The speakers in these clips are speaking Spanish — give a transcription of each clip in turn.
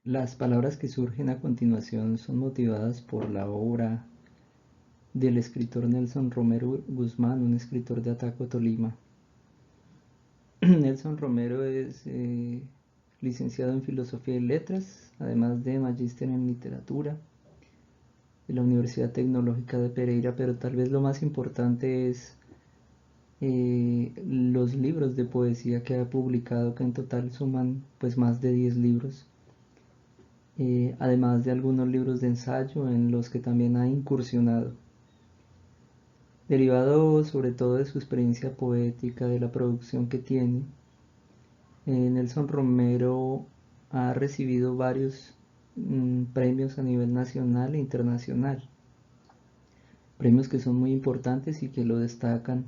Las palabras que surgen a continuación son motivadas por la obra del escritor Nelson Romero Guzmán, un escritor de Ataco, Tolima. Nelson Romero es licenciado en Filosofía y Letras, además de magíster en Literatura de la Universidad Tecnológica de Pereira, pero tal vez lo más importante es los libros de poesía que ha publicado, que en total suman pues más de 10 libros, además de algunos libros de ensayo en los que también ha incursionado. Derivado sobre todo de su experiencia poética, de la producción que tiene, Nelson Romero ha recibido varios premios a nivel nacional e internacional, premios que son muy importantes y que lo destacan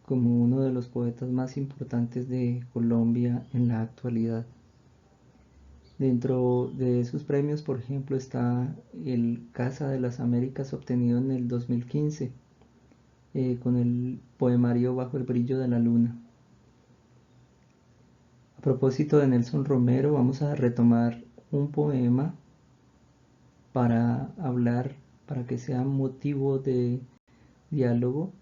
como uno de los poetas más importantes de Colombia en la actualidad. Dentro de sus premios, por ejemplo, está el Casa de las Américas, obtenido en el 2015, con el poemario Bajo el brillo de la luna. A propósito de Nelson Romero, vamos a retomar un poema para hablar, para que sea motivo de diálogo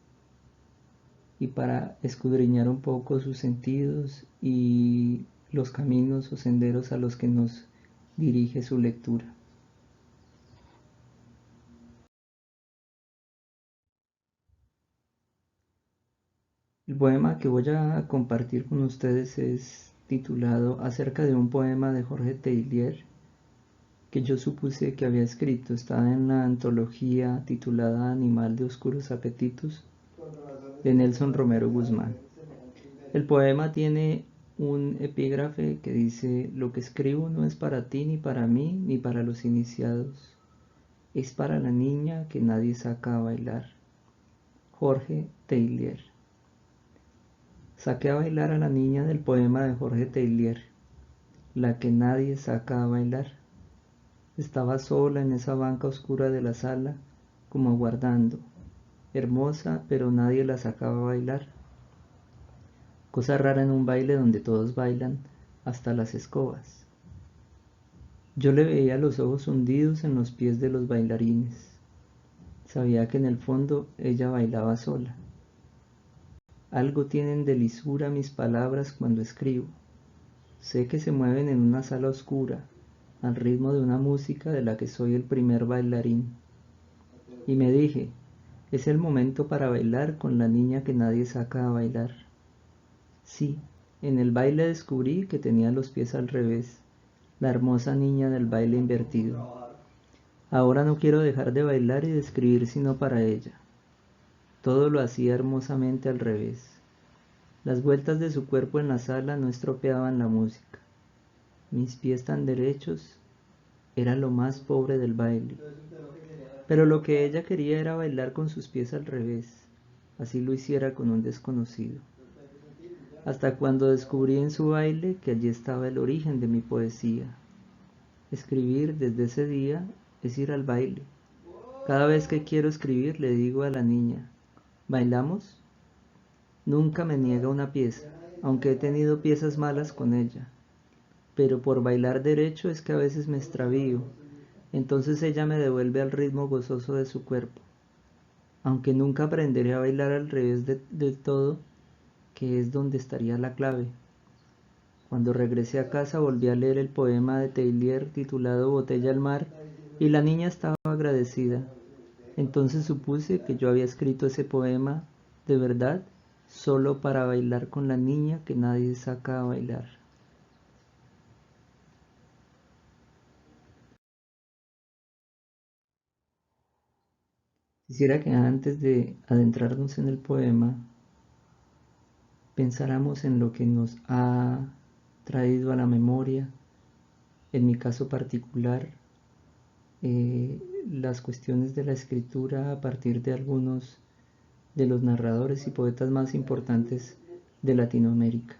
y para escudriñar un poco sus sentidos y los caminos o senderos a los que nos dirige su lectura. El poema que voy a compartir con ustedes es titulado Acerca de un poema de Jorge Teillier, que yo supuse que había escrito. Está en la antología titulada Animal de Oscuros Apetitos, de Nelson Romero Guzmán. El poema tiene un epígrafe que dice: lo que escribo no es para ti, ni para mí, ni para los iniciados. Es para la niña que nadie saca a bailar. Jorge Teillier. Saqué a bailar a la niña del poema de Jorge Teillier, la que nadie saca a bailar. Estaba sola en esa banca oscura de la sala, como aguardando, hermosa, pero nadie la sacaba a bailar. Cosa rara en un baile donde todos bailan, hasta las escobas. Yo le veía los ojos hundidos en los pies de los bailarines. Sabía que en el fondo ella bailaba sola. Algo tienen de lisura mis palabras cuando escribo. Sé que se mueven en una sala oscura, al ritmo de una música de la que soy el primer bailarín. Y me dije, es el momento para bailar con la niña que nadie saca a bailar. Sí, en el baile descubrí que tenía los pies al revés, la hermosa niña del baile invertido. Ahora no quiero dejar de bailar y de escribir sino para ella. Todo lo hacía hermosamente al revés. Las vueltas de su cuerpo en la sala no estropeaban la música. Mis pies tan derechos era lo más pobre del baile. Pero lo que ella quería era bailar con sus pies al revés, así lo hiciera con un desconocido. Hasta cuando descubrí en su baile que allí estaba el origen de mi poesía. Escribir desde ese día es ir al baile. Cada vez que quiero escribir le digo a la niña, ¿bailamos? Nunca me niega una pieza, aunque he tenido piezas malas con ella. Pero por bailar derecho es que a veces me extravío. Entonces ella me devuelve al ritmo gozoso de su cuerpo. Aunque nunca aprenderé a bailar al revés de todo, que es donde estaría la clave. Cuando regresé a casa volví a leer el poema de Teillier titulado Botella al mar y la niña estaba agradecida. Entonces supuse que yo había escrito ese poema de verdad solo para bailar con la niña que nadie saca a bailar. Quisiera que antes de adentrarnos en el poema pensáramos en lo que nos ha traído a la memoria, en mi caso particular, las cuestiones de la escritura a partir de algunos de los narradores y poetas más importantes de Latinoamérica.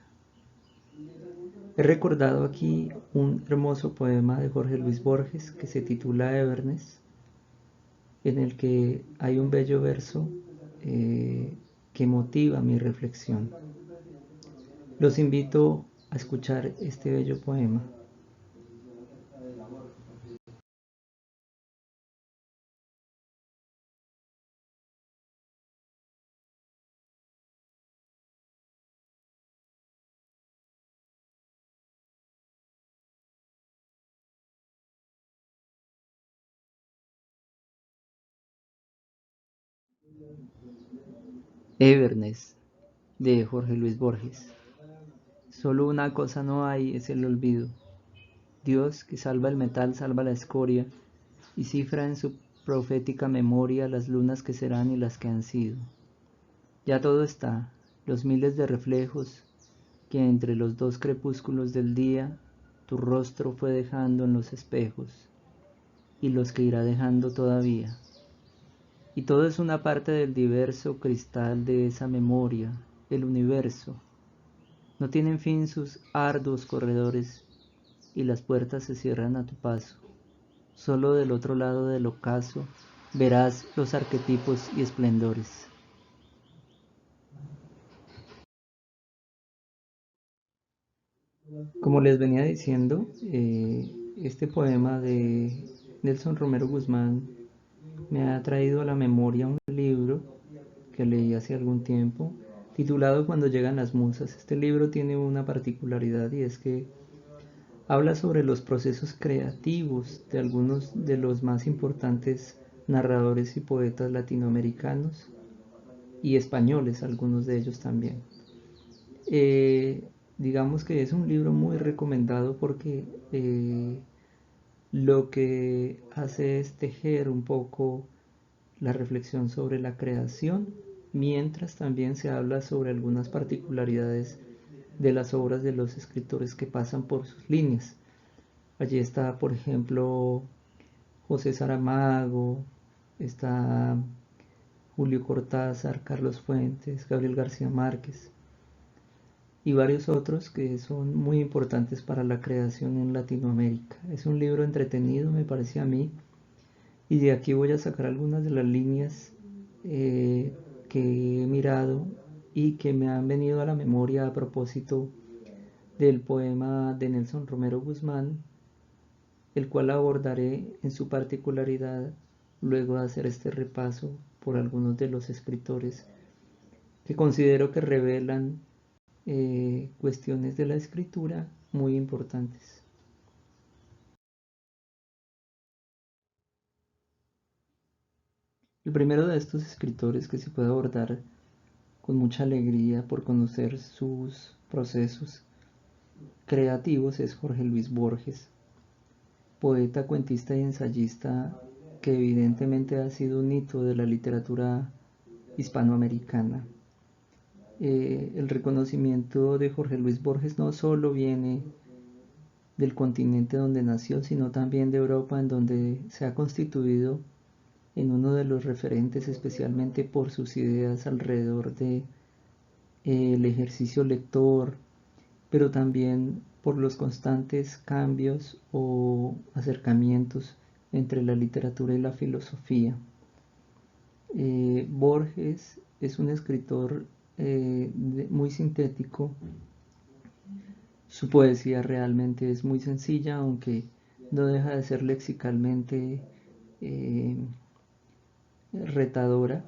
He recordado aquí un hermoso poema de Jorge Luis Borges que se titula Everness, en el que hay un bello verso que motiva mi reflexión. Los invito a escuchar este bello poema. Everness, de Jorge Luis Borges. Solo una cosa no hay, es el olvido. Dios, que salva el metal, salva la escoria, y cifra en su profética memoria las lunas que serán y las que han sido. Ya todo está, los miles de reflejos que entre los dos crepúsculos del día tu rostro fue dejando en los espejos, y los que irá dejando todavía. Y todo es una parte del diverso cristal de esa memoria, el universo. No tienen fin sus arduos corredores, y las puertas se cierran a tu paso. Solo del otro lado del ocaso verás los arquetipos y esplendores. Como les venía diciendo, este poema de Nelson Romero Guzmán me ha traído a la memoria un libro que leí hace algún tiempo, titulado Cuando llegan las musas. Este libro tiene una particularidad y es que habla sobre los procesos creativos de algunos de los más importantes narradores y poetas latinoamericanos y españoles, algunos de ellos también. Digamos que es un libro muy recomendado porque lo que hace es tejer un poco la reflexión sobre la creación, mientras también se habla sobre algunas particularidades de las obras de los escritores que pasan por sus líneas. Allí está, por ejemplo, José Saramago, está Julio Cortázar, Carlos Fuentes, Gabriel García Márquez y varios otros que son muy importantes para la creación en Latinoamérica. Es un libro entretenido, me parece a mí, y de aquí voy a sacar algunas de las líneas que he mirado y que me han venido a la memoria a propósito del poema de Nelson Romero Guzmán, el cual abordaré en su particularidad luego de hacer este repaso por algunos de los escritores que considero que revelan cuestiones de la escritura muy importantes. El primero de estos escritores que se puede abordar con mucha alegría por conocer sus procesos creativos es Jorge Luis Borges, poeta, cuentista y ensayista que evidentemente ha sido un hito de la literatura hispanoamericana. El reconocimiento de Jorge Luis Borges no solo viene del continente donde nació, sino también de Europa, en donde se ha constituido en uno de los referentes, especialmente por sus ideas alrededor de el ejercicio lector, pero también por los constantes cambios o acercamientos entre la literatura y la filosofía. Borges es un escritor muy sintético. Su poesía realmente es muy sencilla, aunque no deja de ser lexicalmente eh, retadora,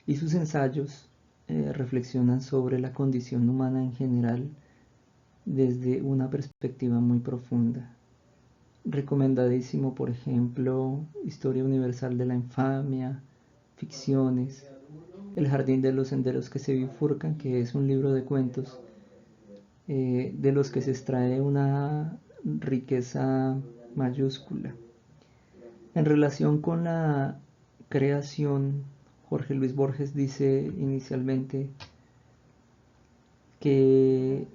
y sus ensayos reflexionan sobre la condición humana en general desde una perspectiva muy profunda. Recomendadísimo, por ejemplo, Historia Universal de la Infamia, Ficciones, El Jardín de los Senderos que se bifurcan, que es un libro de cuentos de los que se extrae una riqueza mayúscula. En relación con la creación, Jorge Luis Borges dice inicialmente que,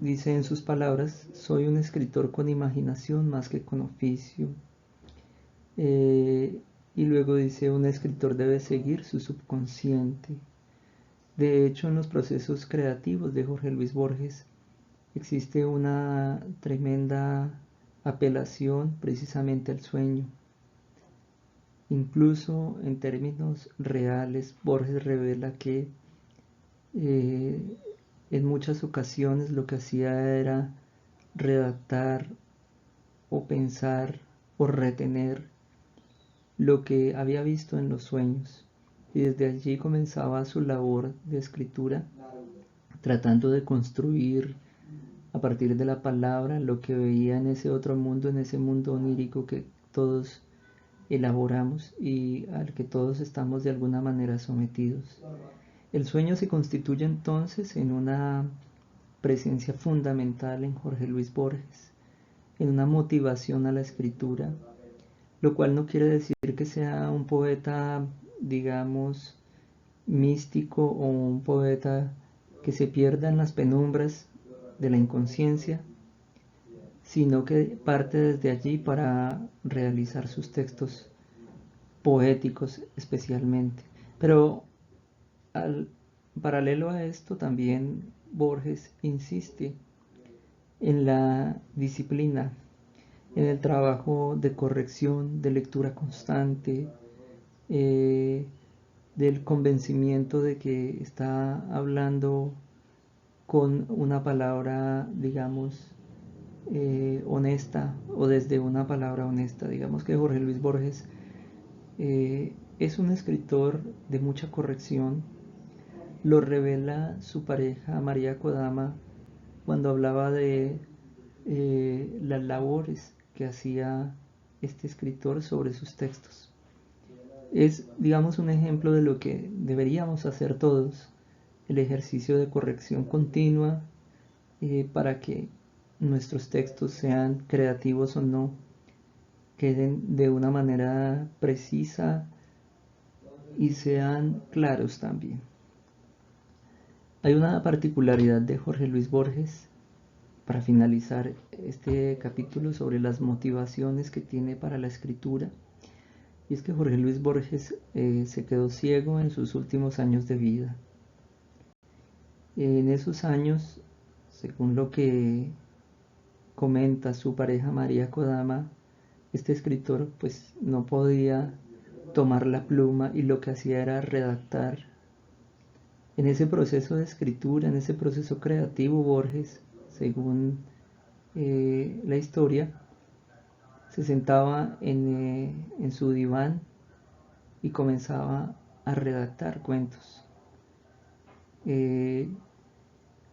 dice en sus palabras, soy un escritor con imaginación más que con oficio. Y luego dice, un escritor debe seguir su subconsciente. De hecho, en los procesos creativos de Jorge Luis Borges existe una tremenda apelación precisamente al sueño. Incluso en términos reales, Borges revela que eh, en muchas ocasiones lo que hacía era redactar o pensar o retener lo que había visto en los sueños, y desde allí comenzaba su labor de escritura, tratando de construir a partir de la palabra lo que veía en ese otro mundo, en ese mundo onírico que todos elaboramos y al que todos estamos de alguna manera sometidos. El sueño se constituye entonces en una presencia fundamental en Jorge Luis Borges, en una motivación a la escritura, lo cual no quiere decir que sea un poeta, digamos, místico o un poeta que se pierda en las penumbras de la inconsciencia, sino que parte desde allí para realizar sus textos poéticos especialmente. Pero al paralelo a esto también Borges insiste en la disciplina, en el trabajo de corrección, de lectura constante, del convencimiento de que está hablando con una palabra, digamos, honesta o desde una palabra honesta. Digamos que Jorge Luis Borges es un escritor de mucha corrección. Lo revela su pareja María Kodama cuando hablaba de las labores que hacía este escritor sobre sus textos. Es, digamos, un ejemplo de lo que deberíamos hacer todos, el ejercicio de corrección continua para que nuestros textos, sean creativos o no, queden de una manera precisa y sean claros también. Hay una particularidad de Jorge Luis Borges, para finalizar este capítulo, sobre las motivaciones que tiene para la escritura, y es que Jorge Luis Borges se quedó ciego en sus últimos años de vida. En esos años, según lo que comenta su pareja María Kodama, este escritor pues no podía tomar la pluma y lo que hacía era redactar. En ese proceso de escritura, en ese proceso creativo, Borges, según la historia, se sentaba en su diván y comenzaba a redactar cuentos.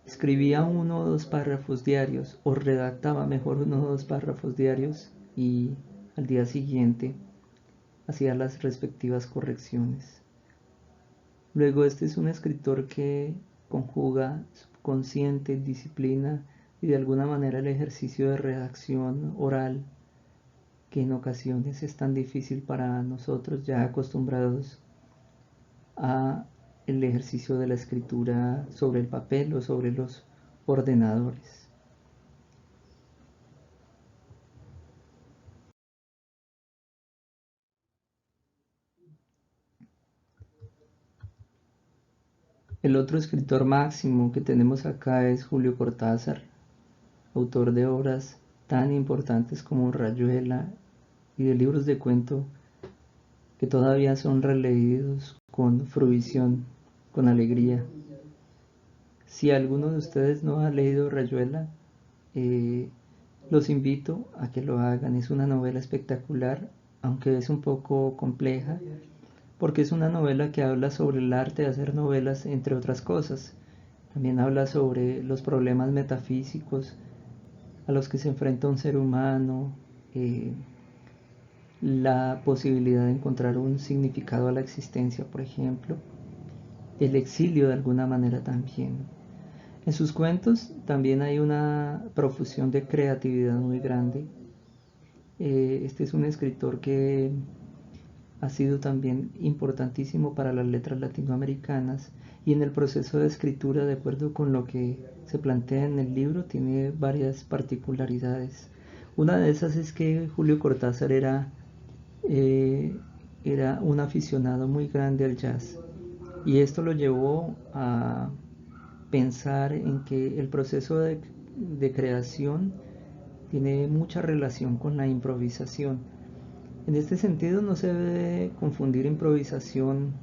Escribía 1 o 2 párrafos diarios, o redactaba mejor 1 o 2 párrafos diarios, y al día siguiente hacía las respectivas correcciones. Luego, este es un escritor que conjuga subconsciente, disciplina y de alguna manera el ejercicio de redacción oral, que en ocasiones es tan difícil para nosotros ya acostumbrados a el ejercicio de la escritura sobre el papel o sobre los ordenadores. El otro escritor máximo que tenemos acá es Julio Cortázar, autor de obras tan importantes como Rayuela y de libros de cuento que todavía son releídos con fruición, con alegría. Si alguno de ustedes no ha leído Rayuela, los invito a que lo hagan. Es una novela espectacular, aunque es un poco compleja, porque es una novela que habla sobre el arte de hacer novelas, entre otras cosas. También habla sobre los problemas metafísicos a los que se enfrenta un ser humano, la posibilidad de encontrar un significado a la existencia, por ejemplo, el exilio de alguna manera también. En sus cuentos también hay una profusión de creatividad muy grande. Este es un escritor que ha sido también importantísimo para las letras latinoamericanas, y en el proceso de escritura, de acuerdo con lo que se plantea en el libro, tiene varias particularidades. Una de esas es que Julio Cortázar era un aficionado muy grande al jazz, y esto lo llevó a pensar en que el proceso de creación tiene mucha relación con la improvisación. En este sentido, no se debe confundir improvisación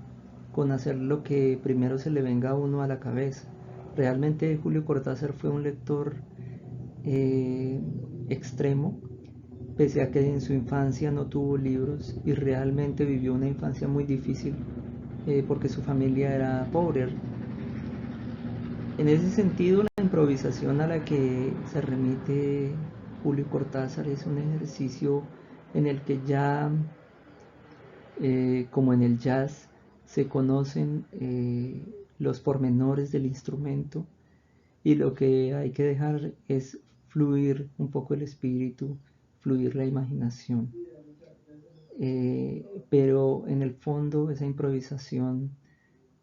con hacer lo que primero se le venga a uno a la cabeza. Realmente Julio Cortázar fue un lector extremo, pese a que en su infancia no tuvo libros y realmente vivió una infancia muy difícil porque su familia era pobre. En ese sentido, la improvisación a la que se remite Julio Cortázar es un ejercicio en el que ya como en el jazz, se conocen los pormenores del instrumento y lo que hay que dejar es fluir un poco el espíritu, fluir la imaginación. Pero en el fondo esa improvisación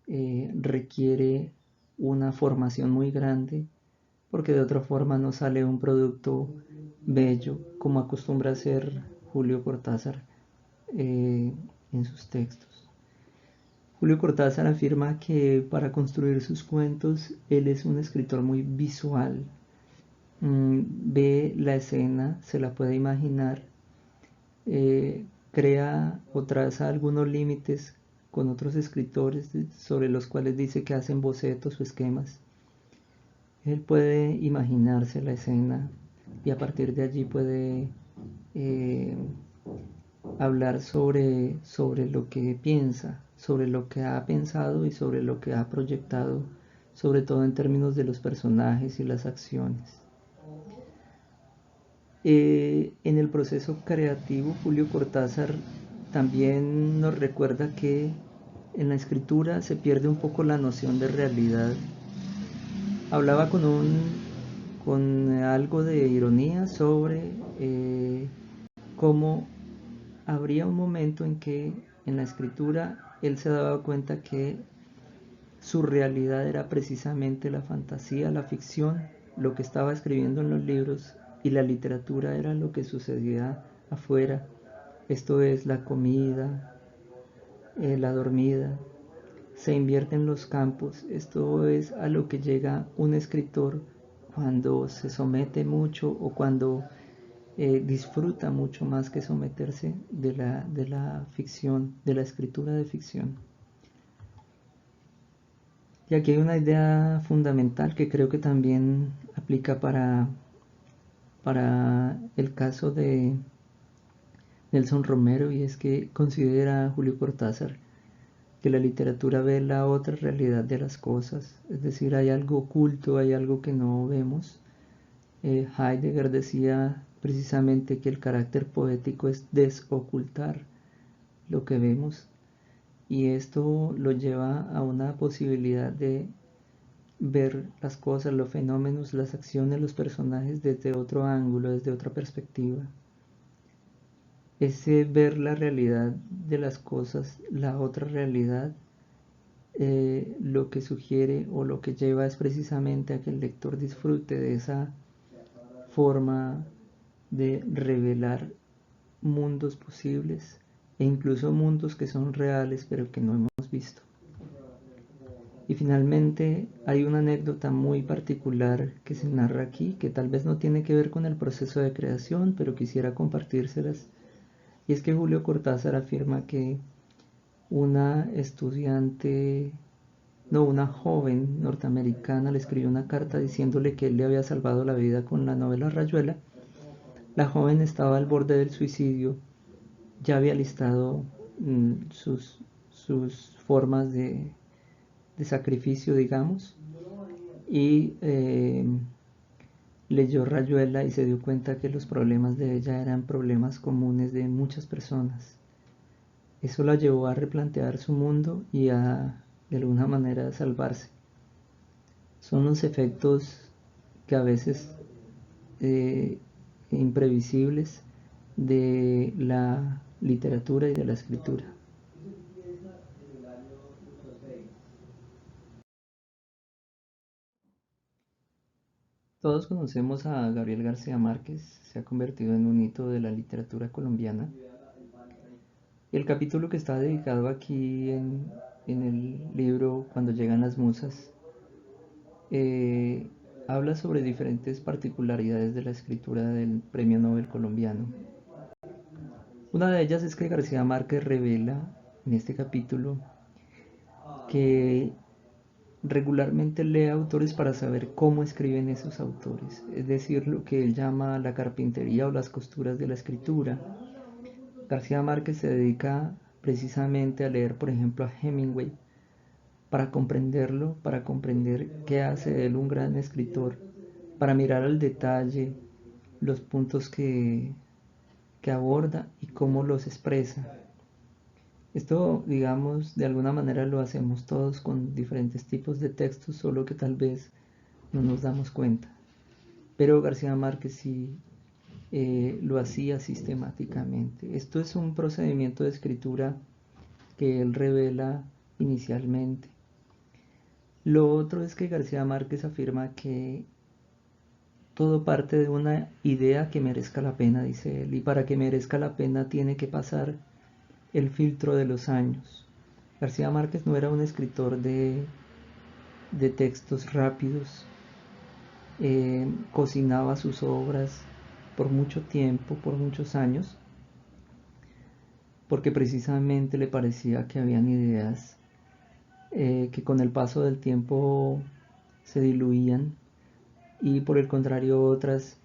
requiere una formación muy grande porque de otra forma no sale un producto bello como acostumbra hacer Julio Cortázar en sus textos. Julio Cortázar afirma que para construir sus cuentos él es un escritor muy visual. Ve la escena, se la puede imaginar, crea o traza algunos límites con otros escritores sobre los cuales dice que hacen bocetos o esquemas. Él puede imaginarse la escena y a partir de allí puede eh, hablar sobre lo que piensa, sobre lo que ha pensado y sobre lo que ha proyectado, sobre todo en términos de los personajes y las acciones. En el proceso creativo, Julio Cortázar también nos recuerda que en la escritura se pierde un poco la noción de realidad. Hablaba con algo de ironía sobre cómo habría un momento en que en la escritura él se daba cuenta que su realidad era precisamente la fantasía, la ficción, lo que estaba escribiendo en los libros, y la literatura era lo que sucedía afuera. Esto es la comida, la dormida, se invierten los campos. Esto es a lo que llega un escritor cuando se somete mucho o cuando disfruta mucho más que someterse de la ficción, de la escritura de ficción. Y aquí hay una idea fundamental que creo que también aplica para el caso de Nelson Romero, y es que considera Julio Cortázar que la literatura ve la otra realidad de las cosas, es decir, hay algo oculto, hay algo que no vemos. Heidegger decía precisamente que el carácter poético es desocultar lo que vemos, y esto lo lleva a una posibilidad de ver las cosas, los fenómenos, las acciones, los personajes desde otro ángulo, desde otra perspectiva. Ese ver la realidad de las cosas, la otra realidad, lo que sugiere o lo que lleva es precisamente a que el lector disfrute de esa forma de revelar mundos posibles e incluso mundos que son reales pero que no hemos visto. Y finalmente hay una anécdota muy particular que se narra aquí, que tal vez no tiene que ver con el proceso de creación, pero quisiera compartírselas. Y es que Julio Cortázar afirma que una estudiante, no, una joven norteamericana le escribió una carta diciéndole que él le había salvado la vida con la novela Rayuela. La joven estaba al borde del suicidio, ya había listado sus formas de sacrificio, digamos, y leyó Rayuela y se dio cuenta que los problemas de ella eran problemas comunes de muchas personas. Eso la llevó a replantear su mundo y a, de alguna manera, salvarse. Son los efectos que a veces imprevisibles de la literatura y de la escritura. Todos conocemos a Gabriel García Márquez, se ha convertido en un hito de la literatura colombiana. El capítulo que está dedicado aquí en el libro Cuando llegan las musas eh, habla sobre diferentes particularidades de la escritura del Premio Nobel colombiano. Una de ellas es que García Márquez revela en este capítulo que regularmente lee autores para saber cómo escriben esos autores, es decir, lo que él llama la carpintería o las costuras de la escritura. García Márquez se dedica precisamente a leer, por ejemplo, a Hemingway para comprenderlo, para comprender qué hace de él un gran escritor, para mirar al detalle los puntos que aborda y cómo los expresa. Esto, digamos, de alguna manera lo hacemos todos con diferentes tipos de textos, solo que tal vez no nos damos cuenta. Pero García Márquez sí lo hacía sistemáticamente. Esto es un procedimiento de escritura que él revela inicialmente. Lo otro es que García Márquez afirma que todo parte de una idea que merezca la pena, dice él, y para que merezca la pena tiene que pasar el filtro de los años. García Márquez no era un escritor de textos rápidos, cocinaba sus obras por mucho tiempo, por muchos años, porque precisamente le parecía que habían ideas que con el paso del tiempo se diluían y por el contrario otras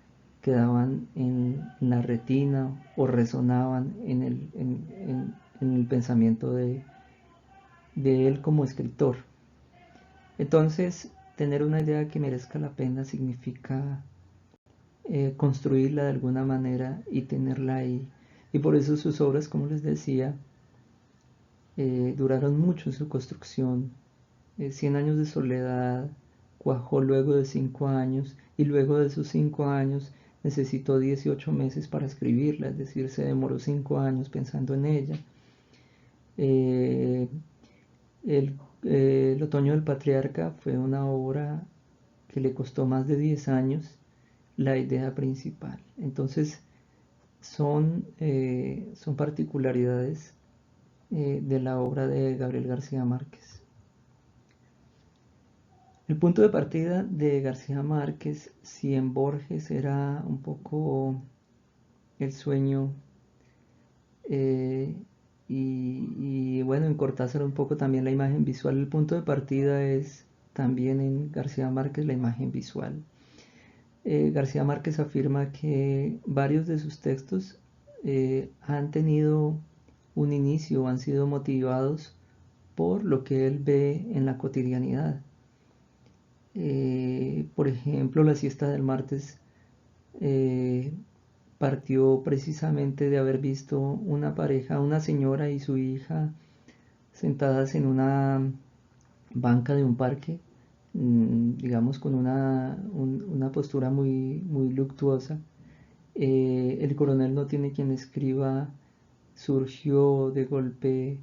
quedaban en la retina o resonaban en el pensamiento de él como escritor. Entonces, tener una idea que merezca la pena significa construirla de alguna manera y tenerla ahí. Y por eso sus obras, como les decía, duraron mucho en su construcción. 100 años de soledad cuajó luego de 5 años y luego de esos 5 años necesitó 18 meses para escribirla, es decir, se demoró 5 años pensando en ella. Eh, el Otoño del Patriarca fue una obra que le costó más de 10 años la idea principal. Entonces son particularidades de la obra de Gabriel García Márquez. El punto de partida de García Márquez, si en Borges era un poco el sueño, eh, y bueno, en Cortázar un poco también la imagen visual, el punto de partida es también en García Márquez la imagen visual. García Márquez afirma que varios de sus textos han tenido un inicio, han sido motivados por lo que él ve en la cotidianidad. Por ejemplo, la siesta del martes eh, partió precisamente de haber visto una pareja, una señora y su hija sentadas en una banca de un parque, digamos con una postura muy luctuosa. El coronel no tiene quien escriba surgió de golpe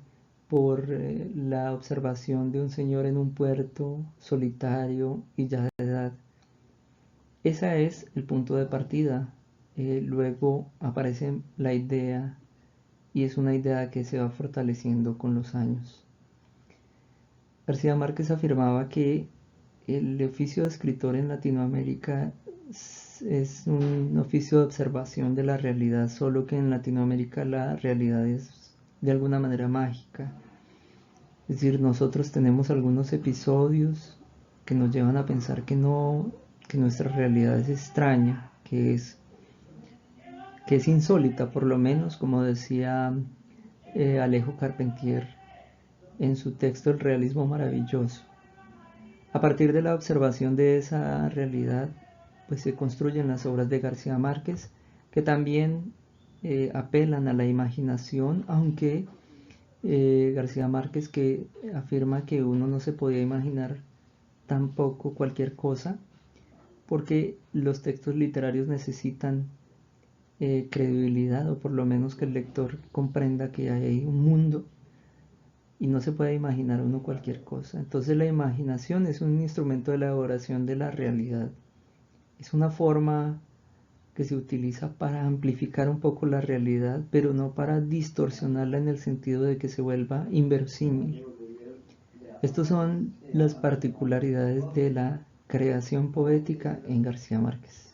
por la observación de un señor en un puerto solitario y ya de edad. Ese es el punto de partida. Luego aparece la idea y es una idea que se va fortaleciendo con los años. García Márquez afirmaba que el oficio de escritor en Latinoamérica es un oficio de observación de la realidad, solo que en Latinoamérica la realidad es de alguna manera mágica. Es decir, nosotros tenemos algunos episodios que nos llevan a pensar que nuestra realidad es extraña, que es insólita, por lo menos, como decía Alejo Carpentier en su texto El realismo maravilloso. A partir de la observación de esa realidad, pues se construyen las obras de García Márquez, que también apelan a la imaginación, aunque García Márquez que afirma que uno no se podía imaginar tampoco cualquier cosa, porque los textos literarios necesitan credibilidad, o por lo menos que el lector comprenda que hay un mundo y no se puede imaginar uno cualquier cosa. Entonces la imaginación es un instrumento de elaboración de la realidad. Es una forma que se utiliza para amplificar un poco la realidad, pero no para distorsionarla en el sentido de que se vuelva inverosímil. Estas son las particularidades de la creación poética en García Márquez.